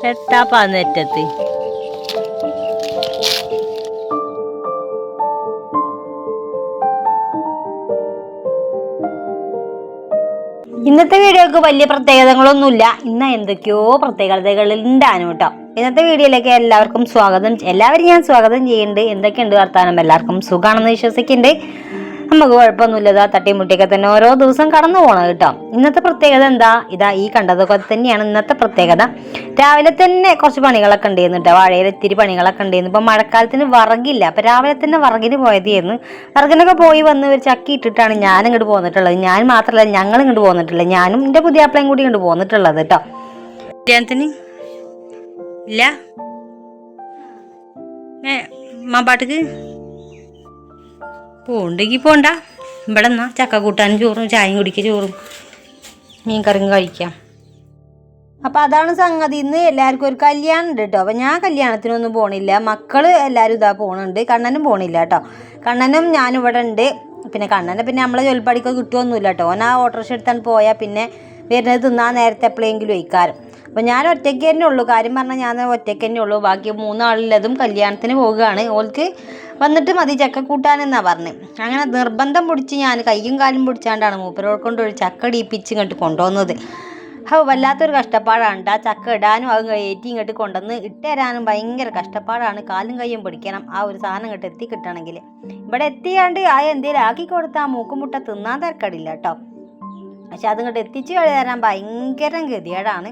എത്താപ്പാ നെറ്റത്ത് ഇന്നത്തെ വീഡിയോക്ക് വലിയ പ്രത്യേകതകളൊന്നുമില്ല. ഇന്ന് എന്തൊക്കെയോ പ്രത്യേകതകളുണ്ടാണ് കേട്ടോ. ഇന്നത്തെ വീഡിയോയിലേക്ക് എല്ലാവരും ഞാൻ സ്വാഗതം ചെയ്യുന്നുണ്ട്. എന്തൊക്കെയുണ്ട് വർത്താനം? എല്ലാവർക്കും സുഖമാണെന്ന് വിശ്വസിക്കുന്നുണ്ട്. നമുക്ക് കുഴപ്പമൊന്നുമില്ല. തട്ടിമുട്ടിയൊക്കെ തന്നെ ഓരോ ദിവസം കടന്നു പോകണം കേട്ടോ. ഇന്നത്തെ പ്രത്യേകത എന്താ? ഈ കണ്ടതൊക്കെ തന്നെയാണ് ഇന്നത്തെ പ്രത്യേകത. രാവിലെ തന്നെ കുറച്ച് പണികളൊക്കെ ഉണ്ടായിരുന്നു കേട്ടോ. വാഴയിൽ ഇത്തിരി പണികളൊക്കെ ഉണ്ടായിരുന്നു. ഇപ്പം മഴക്കാലത്തിന് വിറകില്ല. അപ്പം രാവിലെ തന്നെ വിറകിന് പോയതായിരുന്നു. വിറകിനൊക്കെ പോയി വന്ന് ഒരു ചക്കി ഇട്ടിട്ടാണ് ഞാൻ ഇങ്ങോട്ട് പോന്നിട്ടുള്ളത്. ഞാൻ മാത്രമല്ല, ഞങ്ങൾ ഇങ്ങോട്ട് പോന്നിട്ടുള്ളത്. ഞാനും എൻ്റെ പുതിയാപ്പിളയും കൂടി ഇങ്ങോട്ട് പോന്നിട്ടുള്ളത് കേട്ടോ. കല്യാണത്തിന് ഇല്ല മാമ്പാട്ടിക്ക് പോണ്ടെങ്കിൽ പോണ്ട. ഇവിടെ എന്നാ ചക്ക കൂട്ടാനും ചോറും ചായയും കുടിക്കുക, ചോറും മീൻ കറിയും കഴിക്കാം. അപ്പം അതാണ് സംഗതി. ഇന്ന് എല്ലാവർക്കും ഒരു കല്യാണം ഉണ്ട് കേട്ടോ. അപ്പം ഞാൻ കല്യാണത്തിനൊന്നും പോണില്ല. മക്കള് എല്ലാവരും ഇതാ പോണുണ്ട്. കണ്ണനും പോണില്ല കേട്ടോ. കണ്ണനും ഞാനിവിടെ ഉണ്ട്. പിന്നെ കണ്ണനെ പിന്നെ നമ്മളെ ജോലിപ്പടിക്ക് കിട്ടുമൊന്നുമില്ല കേട്ടോ. ഓൻ ആ ഓട്ടോറിക്ഷ എടുത്താൽ പോയാൽ പിന്നെ വരുന്നത് തിന്നാൻ നേരത്തെ എപ്പോഴെങ്കിലും ഒഴിക്കാറ്. അപ്പം ഞാൻ ഒറ്റയ്ക്ക് തന്നെ ഉള്ളൂ. കാര്യം പറഞ്ഞാൽ ഞാൻ ഒറ്റയ്ക്ക് തന്നെ ഉള്ളൂ. ബാക്കി 3 ആളുള്ളതും കല്യാണത്തിന് പോവുകയാണ്. ഓൾക്ക് വന്നിട്ട് മതി ചക്ക കൂട്ടാനെന്നാണ് പറഞ്ഞത്. അങ്ങനെ നിർബന്ധം പിടിച്ച് ഞാൻ കയ്യും കാലും പിടിച്ചാണ്ടാണ് മൂപ്പരോട് കൊണ്ട് ഒരു ചക്ക ഇടിപ്പിച്ച് ഇങ്ങോട്ട് കൊണ്ടുവന്നത്. വല്ലാത്തൊരു കഷ്ടപ്പാടാണ്. ആ ചക്ക ഇടാനും അത് കയറ്റി ഇങ്ങോട്ട് കൊണ്ടുവന്ന് ഇട്ടുതരാനും ഭയങ്കര കഷ്ടപ്പാടാണ്. കാലും കയ്യും പിടിക്കണം ആ ഒരു സാധനം ഇങ്ങോട്ട് എത്തി കിട്ടണമെങ്കിൽ. ഇവിടെ എത്തിയാണ്ട് എന്തേലും ആക്കി കൊടുത്താൽ മൂക്കുമുട്ട തിന്നാൻ തിരക്കടില്ല കേട്ടോ. പക്ഷെ അതിങ്ങോട്ട് എത്തിച്ച് തരാൻ ഭയങ്കര ഗതികേടാണ്.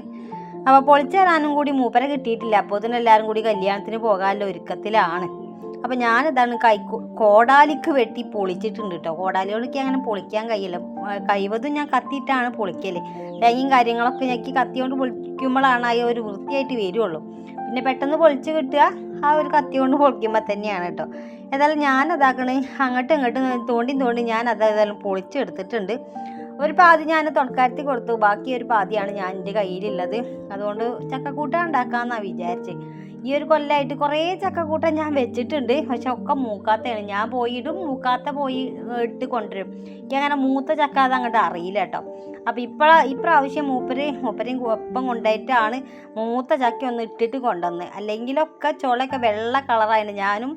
അപ്പോൾ പൊളിച്ചു തരാനും കൂടി മൂപ്പരെ കിട്ടിയിട്ടില്ല. അപ്പോൾ തന്നെ എല്ലാവരും കൂടി കല്യാണത്തിന് പോകാനുള്ള ഒരുക്കത്തിലാണ്. അപ്പം ഞാനിതാണ് കോടാലിക്ക് വെട്ടി പൊളിച്ചിട്ടുണ്ട് കേട്ടോ. കോടാലികൾക്ക് അങ്ങനെ പൊളിക്കാൻ കഴിയില്ല. കഴിവതും ഞാൻ കത്തിയിട്ടാണ് പൊളിക്കല്. തേങ്ങയും കാര്യങ്ങളൊക്കെ ഞെക്കി കത്തി കൊണ്ട് പൊളിക്കുമ്പോഴാണ് ആ ഒരു വൃത്തിയായിട്ട് വരുള്ളൂ. പിന്നെ പെട്ടെന്ന് പൊളിച്ച് കിട്ടുക ആ ഒരു കത്തി കൊണ്ട് പൊളിക്കുമ്പോൾ തന്നെയാണ് കേട്ടോ. ഏതായാലും ഞാനതാക്കണേ അങ്ങോട്ടും ഇങ്ങോട്ടും തോണ്ടി ഞാൻ അതേതായാലും പൊളിച്ചെടുത്തിട്ടുണ്ട്. ഒരു പാതി ഞാൻ തൊടക്കാരത്തി കൊടുത്തു. ബാക്കി ഒരു പാതിയാണ് ഞാൻ എൻ്റെ കയ്യിലുള്ളത്. അതുകൊണ്ട് ചക്കക്കൂട്ട ഉണ്ടാക്കാമെന്നാണ് വിചാരിച്ചത്. ഈ ഒരു കൊല്ലമായിട്ട് കുറേ ചക്കക്കൂട്ടം ഞാൻ വെച്ചിട്ടുണ്ട്. പക്ഷെ ഒക്കെ മൂക്കാത്തയാണ്. ഞാൻ പോയിടും, മൂക്കാത്ത പോയി ഇട്ട് കൊണ്ടുവരും. എനിക്ക് അങ്ങനെ മൂത്ത ചക്ക അത് അങ്ങോട്ട് അറിയില്ല കേട്ടോ. അപ്പം ഇപ്രാവശ്യം മൂപ്പരെയും ഒപ്പം കൊണ്ടുപോയിട്ടാണ് മൂത്ത ചക്ക ഒന്ന് ഇട്ടിട്ട് കൊണ്ടുവന്നത്. അല്ലെങ്കിലൊക്കെ ചുളയൊക്കെ വെള്ള കളറായിരുന്നു. ഞാനും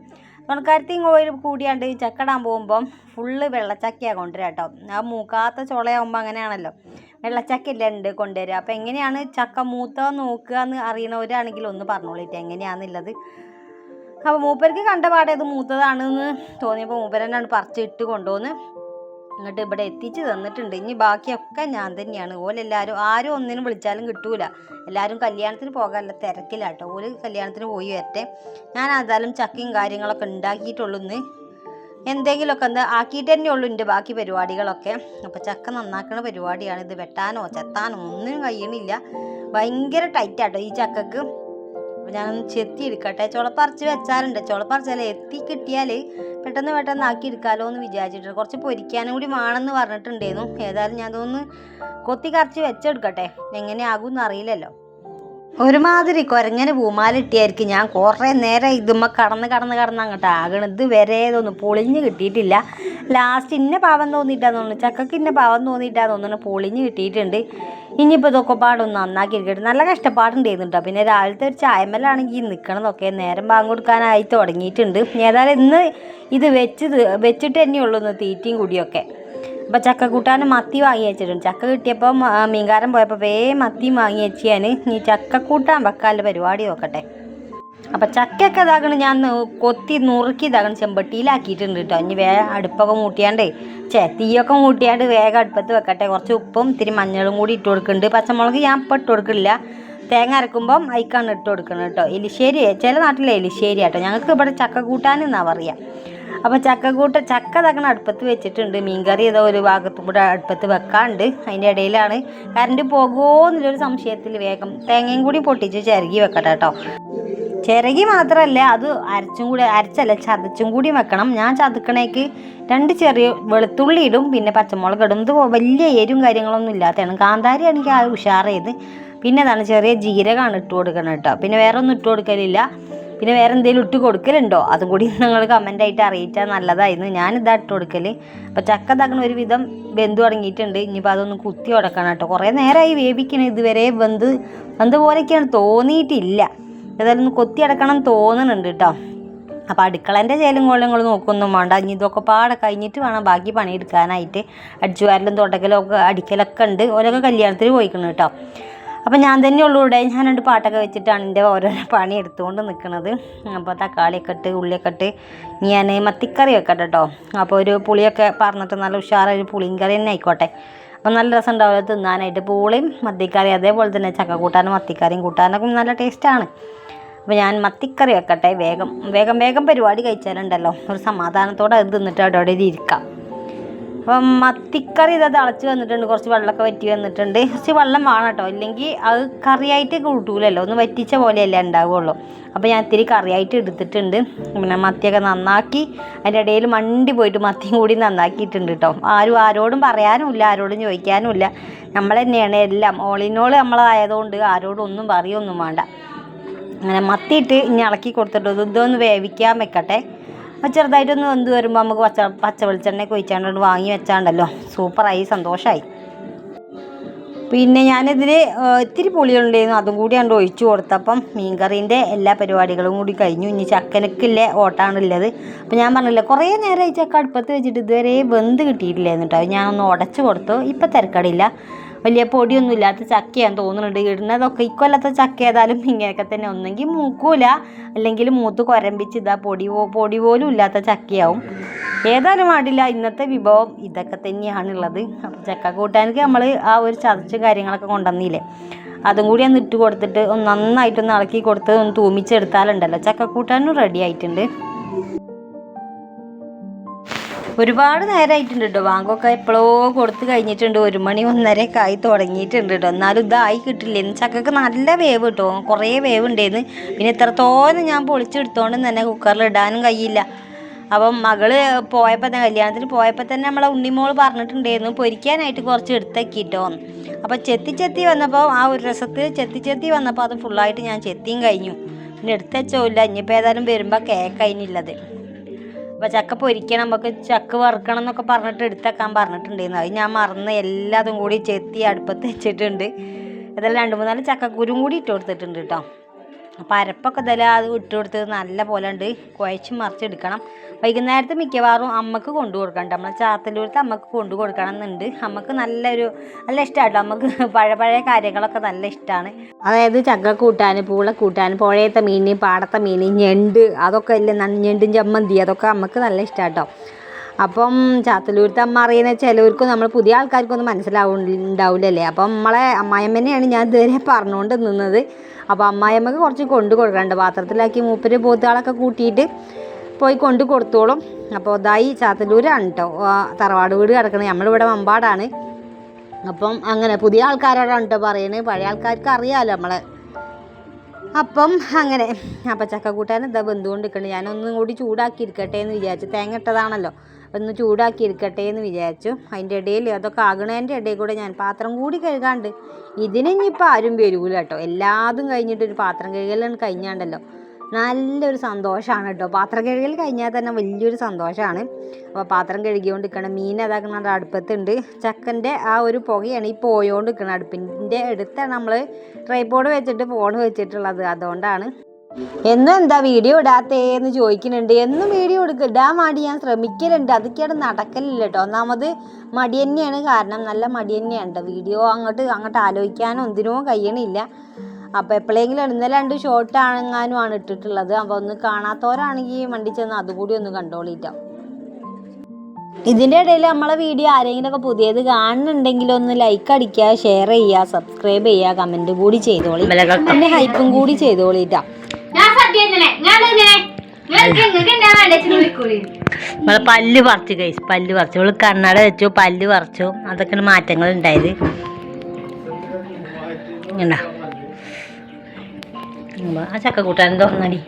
തൊണക്കാരത്തിയും കോയിലും കൂടിയാണ്ട് ചക്കടാൻ പോകുമ്പം ഫുള്ള് വെള്ളച്ചക്കയാണ് കൊണ്ടുവരിക കേട്ടോ. ആ മൂക്കാത്ത ചുളയാകുമ്പോൾ അങ്ങനെയാണല്ലോ, വെള്ളച്ചക്കല്ലേ ഉണ്ട് കൊണ്ടുവരിക. അപ്പം എങ്ങനെയാണ് ചക്ക മൂത്ത നോക്കുക എന്ന് അറിയണവരാണെങ്കിൽ ഒന്ന് പറഞ്ഞോളിട്ട് എങ്ങനെയാണെന്നുള്ളത്. അപ്പോൾ മൂപ്പർക്ക് കണ്ടപാടെ ഇത് മൂത്തതാണെന്ന് തോന്നിയപ്പോൾ മൂപ്പരെന്നാണ് പറിച്ചിട്ട് കൊണ്ടുവന്ന് എന്നിട്ട് ഇവിടെ എത്തിച്ച് തന്നിട്ടുണ്ട്. ഇനി ബാക്കിയൊക്കെ ഞാൻ തന്നെയാണ്. ഓലെല്ലാവരും ആരും ഒന്നിനും വിളിച്ചാലും കിട്ടൂല. എല്ലാവരും കല്യാണത്തിന് പോകാനുള്ള തിരക്കിലാട്ടോ. ഓല് കല്യാണത്തിന് പോയി വരട്ടെ. ഞാൻ അതായാലും ചക്കയും കാര്യങ്ങളൊക്കെ ഉണ്ടാക്കിയിട്ടുള്ളൂ. ഇന്ന് എന്തെങ്കിലുമൊക്കെ ആക്കിയിട്ട് തന്നെ ഉള്ളൂ എൻ്റെ ബാക്കി പരിപാടികളൊക്കെ. അപ്പോൾ ചക്ക നന്നാക്കണ പരിപാടിയാണ്. ഇത് വെട്ടാനോ ചെത്താനോ ഒന്നിനും കഴിയണില്ല. ഭയങ്കര ടൈറ്റാട്ടോ ഈ ചക്കക്ക്. അപ്പോൾ ഞാനൊന്ന് ചെത്തി എടുക്കട്ടെ. ചുളപ്പറിച്ച് വെച്ചാലുണ്ട്. ചുളപ്പറിച്ചാൽ എത്തി കിട്ടിയാൽ പെട്ടെന്ന് ആക്കി എടുക്കാമല്ലോ എന്ന് വിചാരിച്ചിട്ടുണ്ട്. കുറച്ച് പൊരിക്കാനും കൂടി വേണമെന്ന് പറഞ്ഞിട്ടുണ്ടായിരുന്നു. ഏതായാലും ഞാൻ അതൊന്ന് കൊത്തി കറച്ച് വെച്ചെടുക്കട്ടെ. എങ്ങനെയാകും എന്നറിയില്ലല്ലോ. ഒരുമാതിരി കുരങ്ങനെ പൂമാലിട്ടിയായിരിക്കും. ഞാൻ കുറേ നേരം ഇതുമ്മ കടന്ന് അങ്ങോട്ട് ആകണം. ഇത് വരെ ഇതൊന്നും പൊളിഞ്ഞ് കിട്ടിയിട്ടില്ല. ലാസ്റ്റ് ഇന്ന പാവം തോന്നിയിട്ടാന്ന് തോന്നുന്നു, ചക്കക്ക് ഇന്ന പാവം തോന്നിയിട്ടാന്ന് തോന്നുന്നു പൊളിഞ്ഞ് കിട്ടിയിട്ടുണ്ട്. ഇനിയിപ്പോൾ ഇതൊക്കെ പാടൊന്ന് നന്നാക്കി എടുക്കട്ടെ. നല്ല കഷ്ടപ്പാടുണ്ടായിരുന്നു കേട്ടോ. പിന്നെ രാവിലത്തെ ഒരു ചായമലാണെങ്കിൽ നിൽക്കണതൊക്കെ നേരം പാങ്ങ് കൊടുക്കാനായി തുടങ്ങിയിട്ടുണ്ട്. ഏതായാലും ഇന്ന് ഇത് വെച്ചിട്ട് തന്നെയുള്ളൂ ഇന്ന് തീറ്റയും കൂടിയൊക്കെ. അപ്പോൾ ചക്ക കൂട്ടാനും മത്തി വാങ്ങി വെച്ചിട്ടുണ്ട്. ചക്ക കിട്ടിയപ്പം മീൻകാരൻ പോയപ്പോൾ മത്തിയും വാങ്ങി വെച്ചാൽ ഈ ചക്കക്കൂട്ടാൻ വെക്കാനുള്ള പരിപാടി നോക്കട്ടെ. അപ്പം ചക്കയൊക്കെ ഇതാകണം ഞാൻ കൊത്തി നുറുക്കി ഇതാകണം ചെമ്പട്ടിയിലാക്കിയിട്ടുണ്ട് കേട്ടോ. ഇനി വേഗം അടുപ്പൊക്കെ മൂട്ടിയാണ്ട് തീയൊക്കെ മൂട്ടിയാണ്ട് വേഗം അടുപ്പത്ത് വെക്കട്ടെ. കുറച്ച് ഉപ്പും ഇത്തിരി മഞ്ഞളും കൂടി ഇട്ട് കൊടുക്കുന്നുണ്ട്. പച്ചമുളക് ഞാൻ ഇപ്പം ഇട്ട് കൊടുക്കില്ല. തേങ്ങ അരക്കുമ്പം അയക്കാണ് ഇട്ട് കൊടുക്കണം കേട്ടോ. എലിശ്ശേരി, ചില നാട്ടിലെ എലിശ്ശേരി കേട്ടോ. ഞങ്ങൾക്ക് ഇവിടെ ചക്ക കൂട്ടാൻ എന്നാണ് പറയുക. അപ്പോൾ ചക്ക തകണ അടുപ്പത്ത് വെച്ചിട്ടുണ്ട്. മീൻകറി ഏതോ ഒരു ഭാഗത്തും കൂടെ അടുപ്പത്ത് വെക്കാണ്ട്. അതിൻ്റെ ഇടയിലാണ് കറണ്ട് പോകുമോ എന്നുള്ളൊരു സംശയത്തിൽ വേഗം തേങ്ങയും കൂടി പൊട്ടിച്ച് ചിരകി വെക്കട്ടെ കേട്ടോ. ചിരകി മാത്രമല്ല, അത് ചതച്ചും കൂടി വെക്കണം. ഞാൻ ചതക്കണേക്ക് 2 ചെറിയ വെളുത്തുള്ളി ഇടും, പിന്നെ പച്ചമുളക് ഇടും. ഇത് വലിയ എരിവും കാര്യങ്ങളൊന്നും ഇല്ലാത്തതാണ്. കാന്താരി ആണെങ്കിൽ ആ ഉഷാർ ചെയ്ത് പിന്നെ അതാണ് ചെറിയ ജീരകമാണ് ഇട്ട് കൊടുക്കണം കേട്ടോ. പിന്നെ വേറെ ഒന്നും ഇട്ട് കൊടുക്കലില്ല. പിന്നെ വേറെ എന്തെങ്കിലും ഇട്ട് കൊടുക്കലുണ്ടോ അതും കൂടി നിങ്ങൾ കമൻ്റായിട്ട് അറിയിച്ചാൽ നല്ലതായിരുന്നു. ഞാനിതാ ഇട്ട് കൊടുക്കൽ. അപ്പോൾ ചക്ക ഇതാക്കണ ഒരു വിധം വെന്ത് തുടങ്ങിയിട്ടുണ്ട്. ഇനിയിപ്പോൾ അതൊന്ന് കുത്തി ഉടക്കണം കേട്ടോ. കുറേ നേരമായി വേവിക്കണം. ഇതുവരെ വെന്ത് പോലെയൊക്കെയാണ് തോന്നിയിട്ടില്ല. ഏതായാലും ഒന്ന് കൊത്തി അടക്കണം തോന്നുന്നുണ്ട് കേട്ടോ. അപ്പോൾ അടുക്കളേൻ്റെ ചേലും കോലങ്ങൾ നോക്കൊന്നും വേണ്ട. ഇനി ഇതൊക്കെ പാടെ കഴിഞ്ഞിട്ട് വേണം ബാക്കി പണിയെടുക്കാനായിട്ട്. അടിച്ചുവാരലും തുടക്കലും ഒക്കെ അടിക്കലൊക്കെ ഉണ്ട്. ഓരോക്കെ കല്യാണത്തിന് പോയിക്കണം കേട്ടോ. അപ്പോൾ ഞാൻ തന്നെ ഉള്ളൂ ഇവിടെ. ഞാൻ 2 പാട്ടൊക്കെ വെച്ചിട്ടാണ് എൻ്റെ ഓരോരോ പണി എടുത്തുകൊണ്ട് നിൽക്കുന്നത്. അപ്പോൾ തക്കാളിയൊക്കെ ഇട്ട് ഉള്ളിയൊക്കെ ഇട്ട് ഞാൻ മത്തിക്കറി വെക്കട്ടെ കേട്ടോ. അപ്പോൾ ഒരു പുളിയൊക്കെ പറഞ്ഞിട്ട് നല്ല ഉഷാറൊരു പുളിയും കറി തന്നെ ആയിക്കോട്ടെ. അപ്പോൾ നല്ല രസം ഉണ്ടാവില്ല തിന്നാനായിട്ട്. പുളിയും മത്തിക്കറി അതേപോലെ തന്നെ ചക്ക കൂട്ടാനും മത്തിക്കറിയും കൂട്ടാനൊക്കെ നല്ല ടേസ്റ്റാണ്. അപ്പോൾ ഞാൻ മത്തിക്കറി വെക്കട്ടെ. വേഗം പരിപാടി കഴിച്ചാലുണ്ടല്ലോ ഒരു സമാധാനത്തോടെ അത് തിന്നിട്ട് അവിടെ ഇരിക്കാം. അപ്പം മത്തിക്കറി ഇത് തിളച്ച് വന്നിട്ടുണ്ട്. കുറച്ച് വെള്ളമൊക്കെ വറ്റി വന്നിട്ടുണ്ട്. കുറച്ച് വെള്ളം വേണം കേട്ടോ, ഇല്ലെങ്കിൽ അത് കറിയായിട്ട് കൂട്ടൂലല്ലോ, ഒന്ന് വറ്റിച്ച പോലെയല്ലേ ഉണ്ടാവുകയുള്ളൂ. അപ്പോൾ ഞാൻ ഇത്തിരി കറിയായിട്ട് എടുത്തിട്ടുണ്ട്. പിന്നെ മത്തിയൊക്കെ നന്നാക്കി അതിൻ്റെ ഇടയിൽ മണ്ടി പോയിട്ട് മത്തിയും കൂടി നന്നാക്കിയിട്ടുണ്ട് കേട്ടോ. ആരോടും പറയാനുമില്ല, ആരോടും ചോദിക്കാനുമില്ല. നമ്മൾ തന്നെയാണ് എല്ലാം. ഓളിനോൾ നമ്മളായതുകൊണ്ട് ആരോടും ഒന്നും പറയൊന്നും വേണ്ട. അങ്ങനെ മത്തിയിട്ട് ഇനി ഇളക്കി കൊടുത്തിട്ട് ഇതൊന്ന് വേവിക്കാൻ വെക്കട്ടെ. ചെറുതായിട്ടൊന്ന് വെന്ത് വരുമ്പോൾ നമുക്ക് പച്ച വെളിച്ചെണ്ണയൊക്കെ ഒഴിച്ചാണ്ട് വാങ്ങി വെച്ചാണ്ടല്ലോ സൂപ്പറായി, സന്തോഷമായി. പിന്നെ ഞാനിതിൽ ഇത്തിരി പുളിയുണ്ടായിരുന്നു, അതും കൂടി കണ്ട് ഒഴിച്ചു കൊടുത്തപ്പം മീൻകറീൻ്റെ എല്ലാ പരിപാടികളും കൂടി കഴിഞ്ഞു. ഇനി ചക്കനക്കില്ലേ ഓട്ടാണുള്ളത്. അപ്പോൾ ഞാൻ പറഞ്ഞില്ലേ കുറേ നേരമായി ചക്ക അടുപ്പത്ത് വെച്ചിട്ട് ഇതുവരെ വെന്ത് കിട്ടിയിട്ടില്ലായിരുന്നു കേട്ടോ. ഞാനൊന്ന് ഉടച്ച് കൊടുത്തു. ഇപ്പം തിരക്കടില്ല. വലിയ പൊടിയൊന്നും ഇല്ലാത്ത ചക്കയാന്ന് തോന്നുന്നുണ്ട്. ഇടുന്നതൊക്കെ ഇക്കൊല്ലത്തെ ചക്ക ഏതായാലും ഇങ്ങനെയൊക്കെ തന്നെ, ഒന്നെങ്കിൽ മൂക്കൂല അല്ലെങ്കിൽ മൂത്ത് കൊരമ്പിച്ച് ഇതാ പൊടി പോലും ഇല്ലാത്ത ചക്കയാവും. ഏതായാലും പാടില്ല, ഇന്നത്തെ വിഭവം ഇതൊക്കെ തന്നെയാണുള്ളത്. അപ്പോൾ ചക്ക കൂട്ടാനൊക്കെ നമ്മൾ ആ ഒരു ചതച്ചും കാര്യങ്ങളൊക്കെ കൊണ്ടുവന്നില്ലേ, അതും കൂടി ഒന്ന് ഇട്ട് കൊടുത്തിട്ട് ഒന്ന് നന്നായിട്ടൊന്ന് ഇളക്കി കൊടുത്ത് ഒന്ന് തൂമിച്ചെടുത്താലുണ്ടല്ലോ ചക്ക കൂട്ടാനും റെഡി ആയിട്ടുണ്ട്. ഒരുപാട് നേരമായിട്ടുണ്ട് കേട്ടോ. ബാങ്കൊക്കെ എപ്പോഴോ കൊടുത്ത് കഴിഞ്ഞിട്ടുണ്ട്. 1 മണി 1:30 ആയി തുടങ്ങിയിട്ടുണ്ട് കേട്ടോ. എന്നാലും ഇതായി കിട്ടില്ലേന്ന്. ചക്കക്ക് നല്ല വേവ് കേട്ടോ, കുറേ വേവ് ഉണ്ടായിരുന്നു. പിന്നെ ഇത്രത്തോളം ഞാൻ പൊളിച്ചെടുത്തോണ്ട് തന്നെ കുക്കറിൽ ഇടാനും കഴിയില്ല. അപ്പം മകള് പോയപ്പോൾ തന്നെ, കല്യാണത്തിന് പോയപ്പോൾ തന്നെ നമ്മളെ ഉണ്ണിമോൾ പറഞ്ഞിട്ടുണ്ടായിരുന്നു പൊരിക്കാനായിട്ട് കുറച്ച് എടുത്തേക്കിട്ടോ. അപ്പോൾ ചെത്തി വന്നപ്പോൾ ആ ഒരു രസത്തിൽ ചെത്തി വന്നപ്പോൾ അത് ഫുള്ളായിട്ട് ഞാൻ ചെത്തിയും കഴിഞ്ഞു. പിന്നെ എടുത്തുവെച്ചോല്ല. ഇനിയിപ്പോൾ ഏതായാലും വരുമ്പോൾ കേക്ക് അതിനുള്ളത്. അപ്പോൾ ചക്ക പൊരിക്കണം, നമുക്ക് ചക്ക വറുക്കണം എന്നൊക്കെ പറഞ്ഞിട്ട് എടുത്തേക്കാൻ പറഞ്ഞിട്ടുണ്ടായിരുന്നു. അത് ഞാൻ മറന്ന് എല്ലാതും കൂടി ചെത്തി അടുപ്പത്ത് വെച്ചിട്ടുണ്ട്. ഇതെല്ലാം 2-3 ചക്കക്കുരും കൂടി ഇട്ട് കൊടുത്തിട്ടുണ്ട് കേട്ടോ. അപ്പോൾ അരപ്പൊക്കെ ഇതെല്ലാം അത് ഇട്ട് കൊടുത്ത് നല്ല പോലെ ഉണ്ട് കുഴച്ച് മറിച്ചെടുക്കണം. വൈകുന്നേരത്തെ മിക്കവാറും അമ്മക്ക് കൊണ്ടു കൊടുക്കണ്ട, നമ്മളെ ചാത്തല്ലൂരത്തെ അമ്മക്ക് കൊണ്ടു കൊടുക്കണം എന്നുണ്ട്. അമ്മക്ക് നല്ല ഇഷ്ടമാട്ടോ. നമുക്ക് പഴയ കാര്യങ്ങളൊക്കെ നല്ല ഇഷ്ടമാണ്. അതായത് ചക്ക കൂട്ടാൻ, പൂള കൂട്ടാൻ, പുഴയത്തെ മീൻ, പാടത്തെ മീൻ, ഞണ്ട്, അതൊക്കെ അല്ലേ ഞണ്ടും ചമ്മന്തി, അതൊക്കെ അമ്മക്ക് നല്ല ഇഷ്ടമാട്ടോ. അപ്പം ചാത്തല്ലൂരത്തെ അമ്മ അറിയുന്ന ചിലവർക്കും നമ്മൾ പുതിയ ആൾക്കാർക്കൊന്നും മനസ്സിലാവുന്നുണ്ടാവില്ലല്ലേ. അപ്പം നമ്മളെ അമ്മായിയമ്മനെയാണ് ഞാൻ ഇതുവരെ പറഞ്ഞുകൊണ്ട് നിന്നത്. അപ്പോൾ അമ്മായിയമ്മക്ക് കുറച്ച് കൊണ്ടു കൊടുക്കണ്ട, പാത്രത്തിലാക്കി മൂപ്പര് പോത്തുകളൊക്കെ കൂട്ടിയിട്ട് പോയി കൊണ്ട് കൊടുത്തോളും. അപ്പോൾ ഇതായി ചാത്തല്ലൂരാണ് കേട്ടോ തറവാട് വീട് കിടക്കുന്നത്. നമ്മളിവിടെ മമ്പാടാണ്. അപ്പം അങ്ങനെ പുതിയ ആൾക്കാരോടാണ് കേട്ടോ പറയുന്നത്, പഴയ ആൾക്കാർക്ക് അറിയാമല്ലോ നമ്മളെ. അപ്പം അങ്ങനെ അപ്പം ചക്കക്കൂട്ടാൻ ഇതാ വെന്തുകൊണ്ട് നിൽക്കണേ. ഞാനൊന്നും കൂടി ചൂടാക്കി ഇരിക്കട്ടെ എന്ന് വിചാരിച്ചു. തേങ്ങ ഇട്ടതാണല്ലോ, ഒന്ന് ചൂടാക്കി ഇരിക്കട്ടെ എന്ന് വിചാരിച്ചു. അതിൻ്റെ ഇടയിൽ അതൊക്കെ ആകണേൻ്റെ ഇടയിൽ കൂടെ ഞാൻ പാത്രം കൂടി കഴുകാണ്ട്. ഇതിനിപ്പോൾ ആരും വരൂല കേട്ടോ. എല്ലാതും കഴിഞ്ഞിട്ടൊരു പാത്രം കഴുകലാണ് കഴിഞ്ഞാണ്ടല്ലോ നല്ലൊരു സന്തോഷമാണ് കേട്ടോ. പാത്രം കഴുകൽ കഴിഞ്ഞാൽ തന്നെ വലിയൊരു സന്തോഷമാണ്. അപ്പോൾ പാത്രം കഴുകിക്കൊണ്ട് നിൽക്കണം. മീൻ അതാക്കുന്നത് അടുപ്പത്തുണ്ട്. ചക്കൻ്റെ ആ ഒരു പുകയാണ് ഈ പോയോണ്ട് നിൽക്കണം. അടുപ്പിൻ്റെ അടുത്താണ് നമ്മൾ ട്രൈപോഡ് വെച്ചിട്ട് ഫോൺ വെച്ചിട്ടുള്ളത്. അതുകൊണ്ടാണ് എന്നും എന്താ വീഡിയോ ഇടാത്തേന്ന് ചോദിക്കുന്നുണ്ട്. എന്നും വീഡിയോ ഇടാൻ വേണ്ടി ഞാൻ ശ്രമിക്കലുണ്ട്, അതൊക്കെയാണ് നടക്കലില്ല കേട്ടോ. ഒന്നാമത് മടി തന്നെയാണ് കാരണം, നല്ല മടി തന്നെയാണ് കേട്ടോ. വീഡിയോ അങ്ങോട്ട് ആലോചിക്കാനോ എന്തിനോ കഴിയണില്ല. അപ്പോൾ എപ്പോഴെങ്കിലും ഇന്നലെ 2 ഷോർട്ട് ആണെങ്ങാനുമാണ് ഇട്ടിട്ടുള്ളത്. അപ്പോൾ ഒന്ന് കാണാത്തവരാണെങ്കിൽ വണ്ടി ചെന്ന് അതുകൂടി ഒന്ന് കണ്ടോളിട്ടോ. ഇതിൻ്റെ ഇടയിൽ നമ്മളെ വീഡിയോ ആരെങ്കിലുമൊക്കെ പുതിയത് കാണുന്നുണ്ടെങ്കിൽ ഒന്ന് ലൈക്ക് അടിക്കുക, ഷെയർ ചെയ്യുക, സബ്സ്ക്രൈബ് ചെയ്യുക, കമൻറ്റ് കൂടി ചെയ്തോളി, പിന്നെ ഹൈപ്പും കൂടി ചെയ്തോളിട്ടോ. പല്ല് പറിച്ചു കഴിച്ചു, പല്ല് പറിച്ചു. ഇവള് കണ്ണട വെച്ചു, പല്ല് പറിച്ചു. അതൊക്കെയാണ് മാറ്റങ്ങൾ ഉണ്ടായത്. എന്താ ആ ചക്ക കൂട്ടാൻ തോന്നടി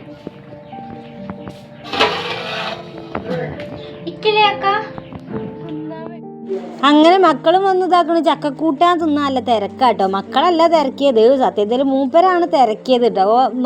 അങ്ങനെ മക്കളും വന്ന് ഇതാക്കണ ചക്കക്കൂട്ടാൻ തിന്നാല്ല തിരക്കാട്ടോ. മക്കളല്ല തിരക്കിയത്, സത്യത്തിൽ മൂപ്പരാണ് തിരക്കിയത് കേട്ടോ.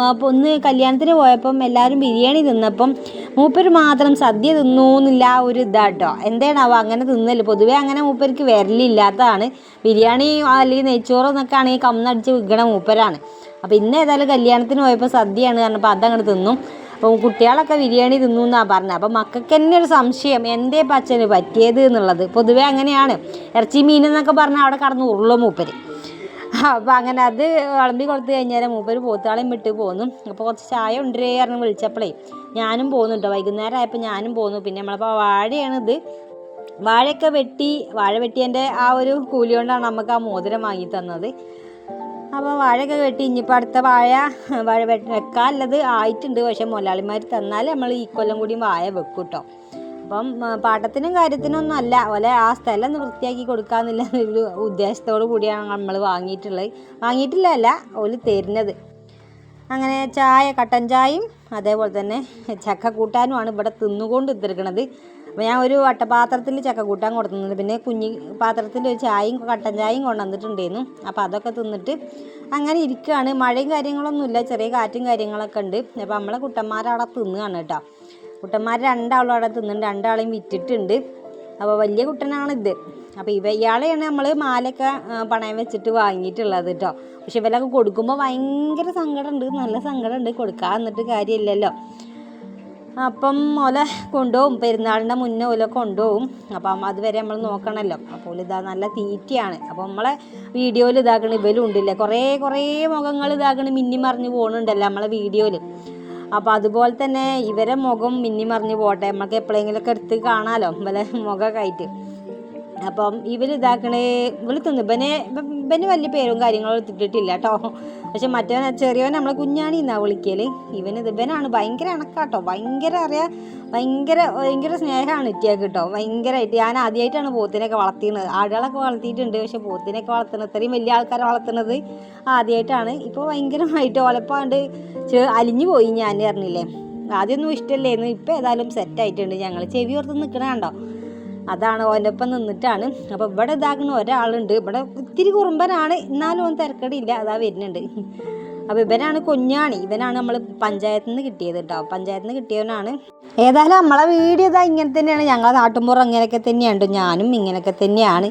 അപ്പോൾ ഒന്ന് കല്യാണത്തിന് പോയപ്പം എല്ലാവരും ബിരിയാണി തിന്നപ്പം മൂപ്പര് മാത്രം സദ്യ തിന്നൂന്നില്ല ഒരു ഇതാട്ടോ. എന്താണാവോ അങ്ങനെ തിന്നല്, പൊതുവേ അങ്ങനെ മൂപ്പർക്ക് വരലില്ലാത്തതാണ്. ബിരിയാണി അല്ലെങ്കിൽ നെയ്ച്ചോറ് എന്നൊക്കെ ആണെങ്കിൽ കമ്മടിച്ച് വിൽക്കണ മൂപ്പരാണ്. അപ്പോൾ ഇന്ന് ഏതായാലും കല്യാണത്തിന് പോയപ്പോൾ സദ്യയാണ് പറഞ്ഞപ്പോൾ അതങ്ങോട്ട് തിന്നും. അപ്പോൾ കുട്ടികളൊക്കെ ബിരിയാണി തിന്നു എന്നാണ് പറഞ്ഞത്. അപ്പോൾ മക്കൾക്ക് തന്നെ ഒരു സംശയം എന്തേ പച്ചന് പറ്റിയത് എന്നുള്ളത്. പൊതുവേ അങ്ങനെയാണ്, ഇറച്ചി മീനെന്നൊക്കെ പറഞ്ഞാൽ അവിടെ കടന്ന് ഉരുളും മൂപ്പര്. അപ്പോൾ അങ്ങനെ അത് വിളമ്പി കൊടുത്തു കഴിഞ്ഞാൽ മൂപ്പര് പോത്താളെയും വിട്ട് പോന്നു. അപ്പോൾ കുറച്ച് ചായ ഉണ്ടേ പറഞ്ഞ് വിളിച്ചപ്പോഴേ ഞാനും പോകുന്നുണ്ടോ, വൈകുന്നേരം ആയപ്പോൾ ഞാനും പോന്നു. പിന്നെ നമ്മളപ്പോൾ വാഴയാണിത്, വാഴയൊക്കെ വാഴ വെട്ടിയതിൻ്റെ ആ ഒരു കൂലി കൊണ്ടാണ് നമുക്ക് ആ മോതിരം വാങ്ങി തന്നത്. അപ്പോൾ വാഴയൊക്കെ വെട്ടി ഇനിയിപ്പോൾ അടുത്ത വാഴ വെക്കാനുള്ളത് ആയിട്ടുണ്ട്. പക്ഷേ മുതലാളിമാർ തന്നാൽ നമ്മൾ ഈ കൊല്ലം കൂടിയും വാഴ വെക്കും കേട്ടോ. അപ്പം പാട്ടത്തിനും കാര്യത്തിനൊന്നും അല്ല, ഓലെ ആ സ്ഥലം ഒന്ന് വൃത്തിയാക്കി കൊടുക്കാമെന്നുള്ള ഒരു ഉദ്ദേശത്തോടു കൂടിയാണ് നമ്മൾ വാങ്ങിയിട്ടില്ല ഓല് തരുന്നത്. അങ്ങനെ കട്ടൻ ചായയും അതേപോലെ തന്നെ ചക്ക കൂട്ടാനുമാണ് ഇവിടെ തിന്നുകൊണ്ട് ഇത്തിരിക്കണത്. അപ്പോൾ ഞാൻ ഒരു വട്ടപാത്രത്തിൽ ചക്ക കൂട്ടാൻ കൊടുത്തിട്ടുണ്ട്, പിന്നെ കുഞ്ഞി പാത്രത്തിൽ ഒരു ചായയും കട്ടൻ ചായയും കൊണ്ടുവന്നിട്ടുണ്ടായിരുന്നു. അപ്പോൾ അതൊക്കെ തിന്നിട്ട് അങ്ങനെ ഇരിക്കുകയാണ്. മഴയും കാര്യങ്ങളൊന്നുമില്ല, ചെറിയ കാറ്റും കാര്യങ്ങളൊക്കെ ഉണ്ട്. അപ്പോൾ നമ്മളെ കുട്ടന്മാരവിടെ തിന്നുകയാണ് കേട്ടോ. കുട്ടന്മാർ രണ്ടാളും അവിടെ തിന്നുന്നുണ്ട്, രണ്ടാളെയും വിറ്റിട്ടുണ്ട്. അപ്പോൾ വലിയ കുട്ടനാണിത്. അപ്പോൾ ഇയാളെയാണ് നമ്മൾ മാലയൊക്കെ പണയം വെച്ചിട്ട് വാങ്ങിയിട്ടുള്ളത് കേട്ടോ. പക്ഷെ ഇവരൊക്കെ കൊടുക്കുമ്പോൾ ഭയങ്കര സങ്കടമുണ്ട്, നല്ല സങ്കടമുണ്ട്, കൊടുക്കാൻ എന്നിട്ട് കാര്യമില്ലല്ലോ. അപ്പം ഓല കൊണ്ടുപോകും, പെരുന്നാളിൻ്റെ മുന്നേ ഓല കൊണ്ടുപോകും. അപ്പം അതുവരെ നമ്മൾ നോക്കണമല്ലോ. അപ്പോൾ ഇതാ നല്ല തീറ്റയാണ്. അപ്പോൾ നമ്മളെ വീഡിയോയിൽ ഇതാക്കണ ഇവരും ഉണ്ടല്ലേ, കുറേ മുഖങ്ങൾ ഇതാക്കണ മിന്നി മറിഞ്ഞ് പോകുന്നുണ്ടല്ലോ നമ്മളെ വീഡിയോയിൽ. അപ്പോൾ അതുപോലെ തന്നെ ഇവരെ മുഖം മിന്നി മറിഞ്ഞ് പോട്ടെ, നമുക്ക് എപ്പോഴെങ്കിലുമൊക്കെ എടുത്ത് കാണാമല്ലോ ഇവരെ മുഖമൊക്കെ ആയിട്ട്. അപ്പം ഇവർ തിന്നു. ഇവന് വലിയ പേരും കാര്യങ്ങളും എടുത്തിട്ടില്ല കേട്ടോ. പക്ഷെ ചെറിയവൻ നമ്മളെ കുഞ്ഞാണി എന്നാ വിളിക്കൽ. ഇവനാണ് ഭയങ്കര ഇണക്കാട്ടോ, ഭയങ്കര സ്നേഹമാണ് ഇറ്റിയാക്ക് കേട്ടോ. ഭയങ്കരമായിട്ട് ഞാൻ ആദ്യമായിട്ടാണ് പോത്തിനൊക്കെ വളർത്തിയത്. ആടുകളൊക്കെ വളർത്തിയിട്ടുണ്ട്, പക്ഷെ പോത്തിനൊക്കെ വളർത്തുന്നത്, ഇത്രയും വലിയ ആൾക്കാരെ വളർത്തുന്നത് ആദ്യമായിട്ടാണ്. ഇപ്പോൾ ഭയങ്കരമായിട്ട് ഒലപ്പാണ്ട് അലിഞ്ഞു പോയി. ഞാൻ പറഞ്ഞില്ലേ ആദ്യമൊന്നും ഇഷ്ടമല്ലായിരുന്നു, ഇപ്പോൾ ഏതായാലും സെറ്റായിട്ടുണ്ട്. ഞങ്ങൾ ചെവി ഓർത്ത് നിൽക്കണ കണ്ടോ, അതാണ് ഓലപ്പം നിന്നിട്ടാണ്. അപ്പോൾ ഇവിടെ ഇതാക്കുന്ന ഒരാളുണ്ട്, ഇവിടെ ഇത്തിരി കുറുമ്പനാണ്, എന്നാലും ഒന്നും തിരക്കടില്ല, അതാ വരുന്നുണ്ട്. അപ്പോൾ ഇവനാണ് കുഞ്ഞാണി, ഇവനാണ് നമ്മൾ പഞ്ചായത്തിൽ നിന്ന് കിട്ടിയത് കേട്ടോ. പഞ്ചായത്തിൽ നിന്ന് കിട്ടിയവനാണ്. ഏതായാലും നമ്മളെ വീഡിയോ ഇതാ ഇങ്ങനെ തന്നെയാണ്, ഞങ്ങളെ നാട്ടുമ്പുറം ഇങ്ങനെയൊക്കെ തന്നെയാണ്, ഞാനും ഇങ്ങനെയൊക്കെ തന്നെയാണ്.